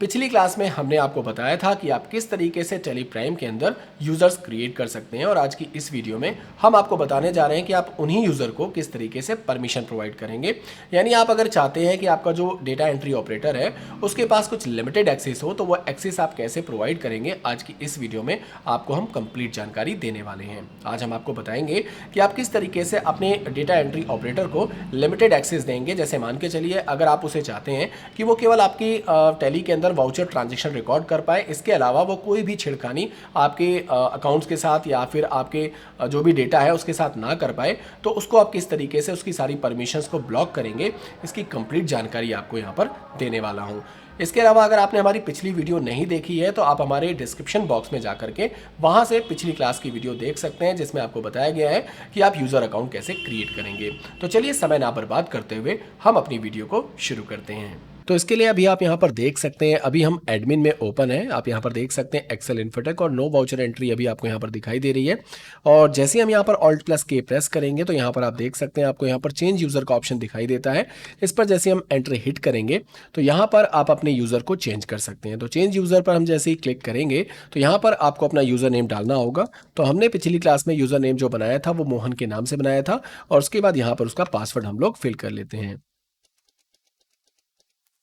पिछली क्लास में हमने आपको बताया था कि आप किस तरीके से टेलीप्राइम के अंदर यूज़र्स क्रिएट कर सकते हैं और आज की इस वीडियो में हम आपको बताने जा रहे हैं कि आप उन्हीं यूज़र को किस तरीके से परमिशन प्रोवाइड करेंगे। यानी आप अगर चाहते हैं कि आपका जो डेटा एंट्री ऑपरेटर है उसके पास कुछ लिमिटेड एक्सेस हो तो वो एक्सेस आप कैसे प्रोवाइड करेंगे, आज की इस वीडियो में आपको हम कंप्लीट जानकारी देने वाले हैं। आज हम आपको बताएंगे कि आप किस तरीके से अपने डेटा एंट्री ऑपरेटर को लिमिटेड एक्सेस देंगे। जैसे मान के चलिए अगर आप उसे चाहते हैं कि वो केवल आपकी टैली के अंदर वाउचर ट्रांजैक्शन रिकॉर्ड कर पाए, इसके अलावा वो कोई भी छिड़खानी आपके अकाउंट्स के साथ या फिर आपके जो भी डेटा है उसके साथ ना कर पाए, तो उसको आप किस तरीके से उसकी सारी परमिशंस को ब्लॉक करेंगे, इसकी कंप्लीट जानकारी आपको यहाँ पर देने वाला हूँ। इसके अलावा अगर आपने हमारी पिछली वीडियो नहीं देखी है तो आप हमारे डिस्क्रिप्शन बॉक्स में जाकर के वहाँ से पिछली क्लास की वीडियो देख सकते हैं जिसमें आपको बताया गया है कि आप यूज़र अकाउंट कैसे क्रिएट करेंगे। तो चलिए समय ना बर्बाद करते हुए हम अपनी वीडियो को शुरू करते हैं। तो इसके लिए अभी आप यहाँ पर देख सकते हैं, अभी हम एडमिन में ओपन है। आप यहाँ पर देख सकते हैं एक्सेल इन्फोटेक और नो वाउचर एंट्री अभी आपको यहाँ पर दिखाई दे रही है। और जैसे ही हम यहाँ पर Alt+K प्रेस करेंगे तो यहाँ पर आप देख सकते हैं आपको यहाँ पर चेंज यूज़र का ऑप्शन दिखाई देता है। इस पर जैसे हम एंटर हिट करेंगे तो यहाँ पर आप अपने यूज़र को चेंज कर सकते हैं। तो चेंज यूज़र पर हम जैसे ही क्लिक करेंगे तो यहाँ पर आपको अपना यूज़र नेम डालना होगा। तो हमने पिछली क्लास में यूज़र नेम जो बनाया था वो मोहन के नाम से बनाया था और उसके बाद यहाँ पर उसका पासवर्ड हम लोग फिल कर लेते हैं।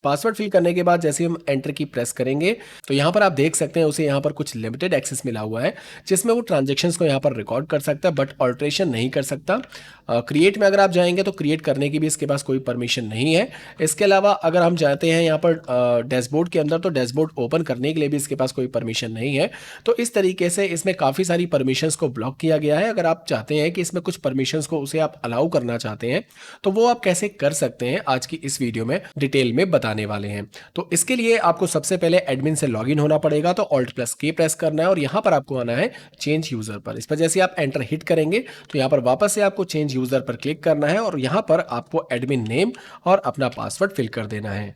पासवर्ड फिल करने के बाद जैसे हम एंटर की प्रेस करेंगे तो यहाँ पर आप देख सकते हैं उसे यहाँ पर कुछ लिमिटेड एक्सेस मिला हुआ है जिसमें वो ट्रांजैक्शंस को यहाँ पर रिकॉर्ड कर सकता है बट ऑल्ट्रेशन नहीं कर सकता। क्रिएट में अगर आप जाएंगे तो क्रिएट करने की भी इसके पास कोई परमिशन नहीं है। इसके अलावा अगर हम जाते हैं यहाँ पर डैशबोर्ड के अंदर तो डैशबोर्ड ओपन करने के लिए भी इसके पास कोई परमिशन नहीं है। तो इस तरीके से इसमें काफ़ी सारी परमिशंस को ब्लॉक किया गया है। अगर आप चाहते हैं कि इसमें कुछ परमिशंस को उसे आप अलाउ करना चाहते हैं तो वो आप कैसे कर सकते हैं, आज की इस वीडियो में डिटेल में बताने वाले हैं। तो इसके लिए आपको सबसे पहले एडमिन से लॉगिन होना पड़ेगा। तो Alt+K प्रेस करना है और यहाँ पर आपको आना है चेंज यूजर पर। इस पर जैसे आप एंटर हिट करेंगे तो यहाँ पर वापस से आपको चेंज यूजर पर क्लिक करना है और यहाँ पर आपको एडमिन नेम और अपना पासवर्ड फिल कर देना है।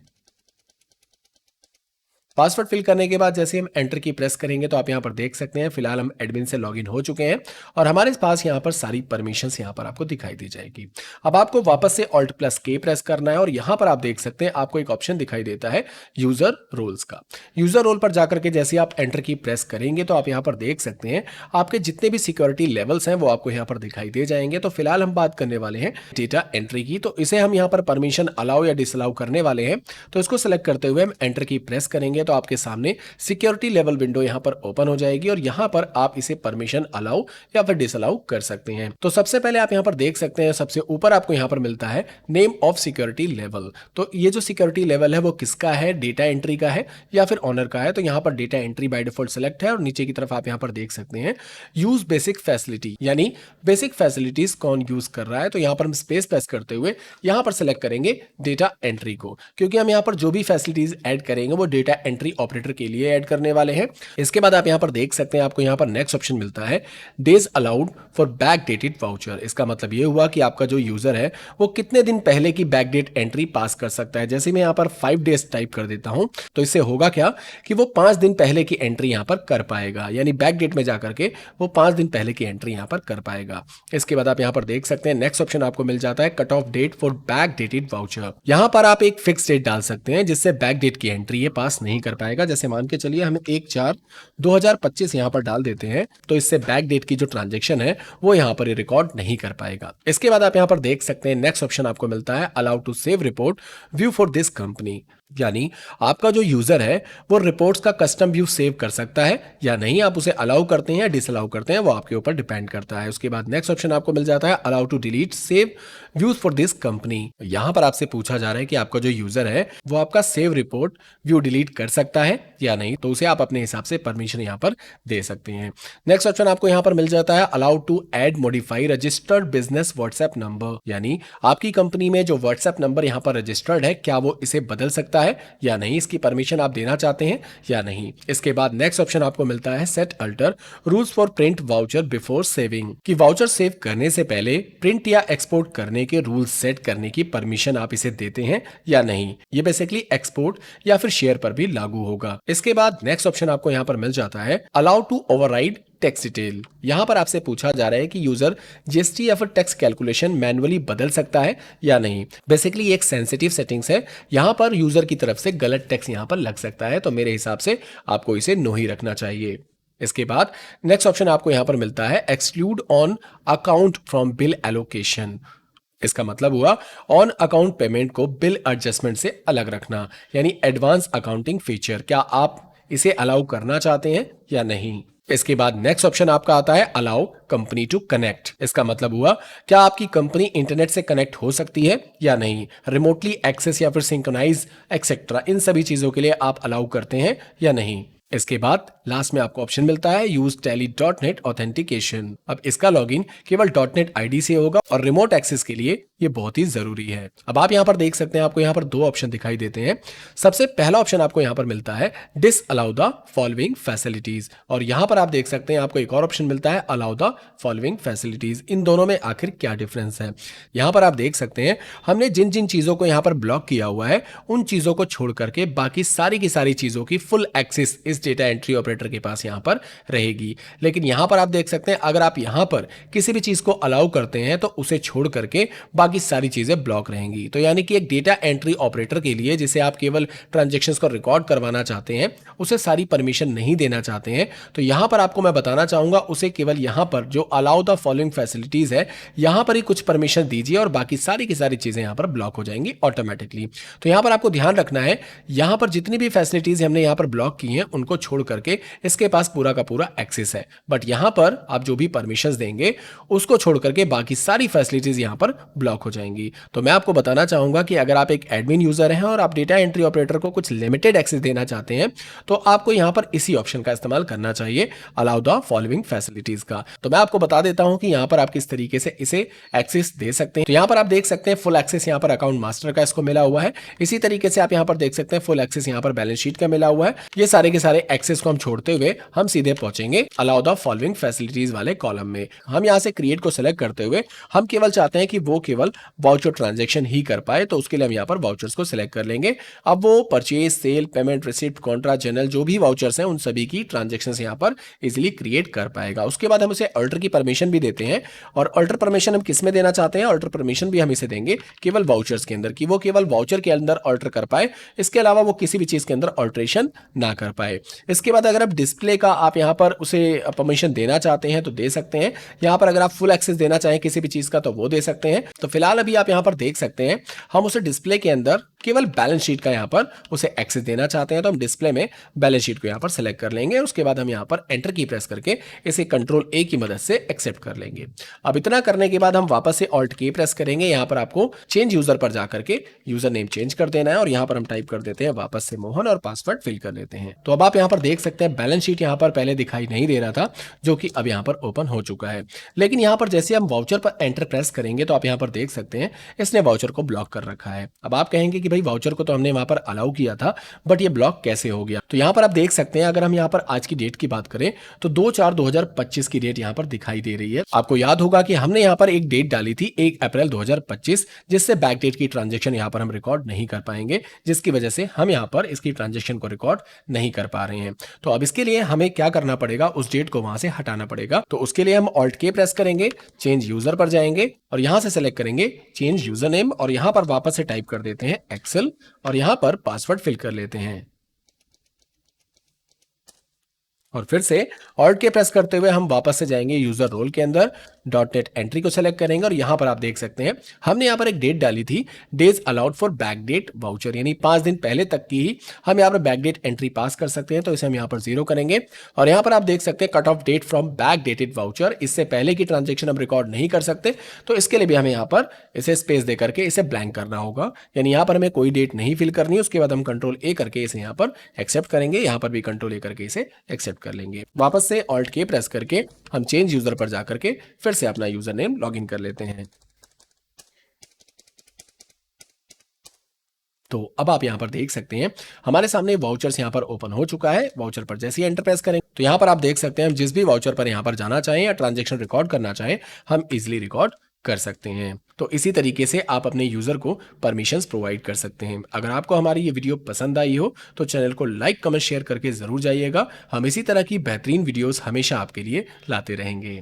पासवर्ड फिल करने के बाद जैसे हम एंटर की प्रेस करेंगे तो आप यहाँ पर देख सकते हैं फिलहाल हम एडमिन से लॉगिन हो चुके हैं और हमारे पास यहाँ पर सारी परमिशंस यहाँ पर आपको दिखाई दी जाएगी। अब आपको वापस से Alt+K प्रेस करना है और यहाँ पर आप देख सकते हैं आपको एक ऑप्शन दिखाई देता है यूजर रोल्स का। यूजर रोल पर जाकर के जैसे आप एंटर की प्रेस करेंगे तो आप यहाँ पर देख सकते हैं आपके जितने भी सिक्योरिटी लेवल्स हैं वो आपको यहाँ पर दिखाई दे जाएंगे। तो फिलहाल हम बात करने वाले हैं डेटा एंट्री की। तो इसे हम यहाँ पर परमिशन अलाउ या डिसअलाउ करने वाले हैं। तो इसको सेलेक्ट करते हुए हम एंटर की प्रेस करेंगे तो आपके सामने सिक्योरिटी लेवल विंडो यहां पर ओपन हो जाएगी और यहां पर आप इसे परमिशन अलाउ या फिर डिसअलाउ कर सकते हैं। तो सबसे पहले आप यहां पर देख सकते हैं सबसे ऊपर आपको यहां पर मिलता है नेम ऑफ सिक्योरिटी लेवल। तो ये जो सिक्योरिटी लेवल है वो किसका है, डेटा एंट्री का है या फिर ऑनर का है। तो यहां पर data entry by default select है और नीचे की तरफ आप यहां पर देख सकते हैं यूज बेसिक फैसिलिटी, यानी बेसिक फैसिलिटीज कौन यूज कर रहा है। तो यहां पर हम स्पेस प्रेस करते हुए यहां पर सेलेक्ट करेंगे डेटा एंट्री को, क्योंकि हम यहां पर जो भी फैसिलिटीज ऐड करेंगे वो डेटा एंट्री ऑपरेटर के लिए ऐड करने वाले हैं। इसके बाद आप यहां पर देख सकते हैं आपको यहां पर नेक्स्ट ऑप्शन मिलता है days allowed for back dated voucher. इसका मतलब ये हुआ कि आपका जो यूजर है वो कितने दिन पहले की बैक डेट एंट्री पास कर सकता है। जैसे मैं यहां पर 5 डेज टाइप कर देता हूं तो इससे होगा क्या कि वो 5 दिन पहले की एंट्री यहां पर कर पाएगा, यानी बैक डेट में जाकर के वो 5 दिन पहले की एंट्री यहां पर कर पाएगा। इसके बाद आप यहां पर देख सकते हैं नेक्स्ट ऑप्शन आपको मिल जाता है cut off date for back dated voucher. यहां पर आप एक फिक्स डेट डाल सकते हैं जिससे बैक डेट की एंट्री ये पास नहीं कर पाएगा। जैसे मान के चलिए हम 1/4/2025 यहां पर डाल देते हैं तो इससे बैक डेट की जो ट्रांजैक्शन है वो यहां पर रिकॉर्ड नहीं कर पाएगा। इसके बाद आप यहां पर देख सकते हैं नेक्स्ट ऑप्शन आपको मिलता है allow to save report view for this company, यानी आपका जो यूजर है वो रिपोर्ट्स का कस्टम व्यू सेव कर सकता है या नहीं। आप उसे अलाउ करते हैं या डिसअलाउ करते हैं वो आपके ऊपर डिपेंड करता है। उसके बाद नेक्स्ट ऑप्शन आपको मिल जाता है allow to delete save views for this company. यहां पर आपसे पूछा जा रहा है कि आपका जो यूजर है वो आपका सेव रिपोर्ट व्यू डिलीट कर सकता है या नहीं, तो उसे आप अपने हिसाब से परमिशन यहां पर दे सकते हैं। नेक्स्ट ऑप्शन आपको यहां पर मिल जाता है allow to add modify registered business WhatsApp number, यानी आपकी कंपनी में जो व्हाट्सएप नंबर यहां पर रजिस्टर्ड है क्या वो इसे बदल सकता है या नहीं, इसकी परमिशन आप देना चाहते हैं या नहीं। इसके बाद नेक्स्ट ऑप्शन आपको मिलता है set alter rules for print voucher before saving, कि वाउचर सेव करने से पहले प्रिंट या एक्सपोर्ट करने होने के रूल सेट करने की परमिशन आप इसे देते हैं या नहीं। ये बेसिकली एक्सपोर्ट या फिर शेयर पर भी लागू होगा। इसके बाद नेक्स्ट ऑप्शन आपको यहाँ पर मिल जाता है allow to override tax detail. यहां पर आपसे पूछा जा रहा है कि यूजर जीएसटी या फिर टैक्स कैलकुलेशन मैन्युअली बदल सकता है या नहीं। बेसिकली एक सेंसिटिव सेटिंग्स है, यहां पर यूजर की तरफ से गलत टैक्स यहां पर लग सकता है, तो मेरे हिसाब से आपको इसे नो ही रखना चाहिए। इसके बाद नेक्स्ट ऑप्शन आपको यहां पर मिलता है exclude on account from bill allocation. इसका मतलब हुआ ऑन अकाउंट पेमेंट को बिल एडजस्टमेंट से अलग रखना, यानी एडवांस अकाउंटिंग फीचर। क्या आप इसे अलाउ करना चाहते हैं या नहीं। इसके बाद नेक्स्ट ऑप्शन आपका आता है अलाउ कंपनी टू कनेक्ट। इसका मतलब हुआ क्या आपकी कंपनी इंटरनेट से कनेक्ट हो सकती है या नहीं, रिमोटली एक्सेस या फिर सिंक्रोनाइज एक्सेट्रा, इन सभी चीजों के लिए आप अलाउ करते हैं या नहीं। इसके बाद लास्ट में आपको ऑप्शन मिलता है यूज tally.net ऑथेंटिकेशन। अब इसका लॉगिन केवल .net आईडी से होगा और रिमोट एक्सेस के लिए ये बहुत ही जरूरी है। अब आप यहां पर देख सकते हैं, आपको यहां पर दो ऑप्शन दिखाई देते हैं। सबसे पहला ऑप्शन आपको यहां पर मिलता है disallow the following facilities, और यहां पर आप देख सकते हैं आपको एक और ऑप्शन मिलता है अलाउ द फॉलोइंग फैसिलिटीज। इन दोनों में आखिर क्या डिफरेंस है, यहां पर आप देख सकते हैं हमने जिन जिन चीजों को यहां पर ब्लॉक किया हुआ है उन चीजों को छोड़ करके बाकी सारी की सारी चीजों की फुल एक्सेस इस डेटा एंट्री ऑपरेटर के पास यहां पर रहेगी। लेकिन यहां पर आप देख सकते हैं अगर आप यहां पर किसी भी चीज को अलाउ करते हैं तो उसे छोड़ करके बाकी सारी चीजें ब्लॉक रहेंगी। तो यानी कि एक डेटा एंट्री ऑपरेटर के लिए जिसे आप केवल ट्रांजैक्शंस को रिकॉर्ड करवाना चाहते हैं, उसे सारी परमिशन नहीं देना चाहते हैं, तो यहां पर आपको मैं बताना चाहूंगा उसे केवल यहां पर जो अलाउ द फॉलोइंग फैसिलिटीज है यहां पर ही कुछ परमिशन दीजिए और बाकी सारी की सारी चीजें यहां पर ब्लॉक हो जाएंगी ऑटोमेटिकली। तो यहां पर आपको ध्यान रखना है यहां पर जितनी भी फैसिलिटीज हमने यहां पर ब्लॉक की हैं उनको छोड़ करके इसके पास पूरा का पूरा एक्सेस है, बट यहां पर आप जो भी परमिशंस देंगे उसको छोड़ करके बाकी सारी फैसिलिटीज यहां पर ब्लॉक हो जाएंगी। तो मैं आपको बताना चाहूंगा कि अगर आप एक एडमिन यूजर हैं और आप डेटा एंट्री ऑपरेटर को कुछ लिमिटेड एक्सेस देना चाहते हैं तो आपको यहां पर इसी ऑप्शन का इस्तेमाल करना चाहिए अलाउ द फॉलोइंग फैसिलिटीज का। तो मैं आपको बता देता हूं कि यहां पर आप किस तरीके से इसे एक्सेस दे सकते हैं। तो यहां पर आप देख सकते हैं फुल एक्सेस यहां पर अकाउंट मास्टर का इसको मिला हुआ है। इसी तरीके से आप यहां पर देख सकते हैं फुल एक्सेस यहां पर बैलेंस शीट का मिला हुआ है। ये सारे के सारे एक्सेस को हम छोड़ते हुए हम सीधे पहुंचेंगे अलाउ द फॉलोइंग फैसिलिटीज वाले कॉलम में। हम यहां से क्रिएट को सिलेक्ट करते हुए हम केवल चाहते हैं कि वो केवल वाउचर ट्रांजैक्शन ही कर पाए, तो उसके लिए हम यहां पर वाउचर्स को सिलेक्ट कर लेंगे। अब वो purchase, sale, payment, receipt, contra, journal जो भी वाउचर्स हैं उन सभी की ट्रांजैक्शंस यहां पर इजीली क्रिएट कर पाएगा। उसके बाद हम उसे अल्टर की परमिशन भी देते हैं, और अल्टर परमिशन हम किस में देना चाहते हैं, अल्टर परमिशन भी हम इसे देंगे केवल वाउचर्स के अंदर, कि वो केवल वाउचर के अंदर अल्टर कर पाए, इसके अलावा वो किसी भी चीज के अंदर अल्टरेशन ना कर पाए। इसके बाद अगर आप डिस्प्ले का आप यहां पर उसे परमिशन देना चाहते हैं तो दे सकते हैं। यहां पर अगर आप फुल एक्सेस देना चाहें किसी भी चीज का तो वो दे सकते हैं। तो फिलहाल अभी आप यहां पर देख सकते हैं हम उसे डिस्प्ले के अंदर केवल बैलेंस शीट का यहां पर उसे एक्सेस देना चाहते हैं, तो हम डिस्प्ले में बैलेंस शीट को यहां पर सेलेक्ट कर लेंगे। उसके बाद हम यहां पर एंटर की प्रेस करके इसे कंट्रोल ए की मदद से एक्सेप्ट कर लेंगे। अब इतना करने के बाद हम वापस से ऑल्ट की प्रेस करेंगे। यहां पर आपको चेंज यूजर पर जाकर के यूजर नेम चेंज कर देना है और यहां पर हम टाइप कर देते हैं वापस से मोहन और पासवर्ड फिल कर लेते हैं। तो अब आप यहां पर देख सकते हैं बैलेंस शीट यहां पर पहले दिखाई नहीं दे रहा था, जो कि अब यहां पर ओपन हो चुका है। लेकिन यहां पर जैसे हम वाउचर पर एंटर प्रेस करेंगे तो आप यहां पर देख सकते हैं इसने वाउचर को ब्लॉक कर रखा है। अब आप कहेंगे कि भाई वाउचर को तो हमने वहां पर अलाउ किया था बट ये ब्लॉक कैसे हो गया। तो यहां पर आप देख सकते हैं अगर हम यहां पर आज की डेट की बात करें तो 2/4/2025 की डेट यहां पर दिखाई दे रही है। आपको याद होगा कि हमने यहां पर एक डेट डाली थी 1 अप्रैल 2025, जिससे बैक डेट की ट्रांजेक्शन यहां पर हम रिकॉर्ड नहीं कर पाएंगे, जिसकी वजह से हम यहां पर इसकी ट्रांजेक्शन को रिकॉर्ड नहीं कर पा रहे हैं। तो अब इसके लिए हमें क्या करना पड़ेगा, उस डेट को वहां से हटाना पड़ेगा। तो उसके लिए हम ऑल्ट के प्रेस करेंगे, चेंज यूजर पर जाएंगे और यहां से सेलेक्ट करेंगे चेंज यूजर नेम और यहां पर वापस से टाइप कर देते हैं एक्सेल और यहां पर पासवर्ड फिल कर लेते हैं। और फिर से ऑल्ट के प्रेस करते हुए हम वापस से जाएंगे यूजर रोल के अंदर, .net एंट्री को सेलेक्ट करेंगे और यहां पर आप देख सकते हैं हमने यहां पर एक डेट डाली थी days allowed for back date voucher, यानी 5 दिन पहले तक की ही हम यहां पर बैक डेट एंट्री पास कर सकते हैं। तो इसे हम यहां पर 0 करेंगे और यहां पर आप देख सकते हैं cut off date from back dated voucher, इससे पहले की ट्रांजेक्शन हम रिकॉर्ड नहीं कर सकते। तो इसके लिए भी हमें यहां पर इसे स्पेस दे करके इसे ब्लैंक करना होगा, यानी यहां पर हमें कोई डेट नहीं फिल करनी है। उसके बाद हम कंट्रोल ए करके इसे यहां पर एक्सेप्ट करेंगे, यहां पर भी कंट्रोल ए करके इसे एक्सेप्ट कर लेंगे। वापस से ऑल्ट के प्रेस करके हम चेंज यूजर पर जाकर के फिर से अपना यूजर नेम लॉगिन कर लेते हैं। तो अब आप यहां पर देख सकते हैं हमारे सामने वाउचर्स यहां पर ओपन हो चुका है। वाउचर पर जैसे ही एंटर प्रेस करें तो यहां पर आप देख सकते हैं हम जिस भी वाउचर पर यहां पर जाना चाहें या ट्रांजैक्शन रिकॉर्ड करना चाहें हम इजीली रिकॉर्ड कर सकते हैं। तो इसी तरीके से आप अपने यूज़र को परमिशंस प्रोवाइड कर सकते हैं। अगर आपको हमारी ये वीडियो पसंद आई हो तो चैनल को लाइक, कमेंट, शेयर करके ज़रूर जाइएगा। हम इसी तरह की बेहतरीन वीडियोस हमेशा आपके लिए लाते रहेंगे।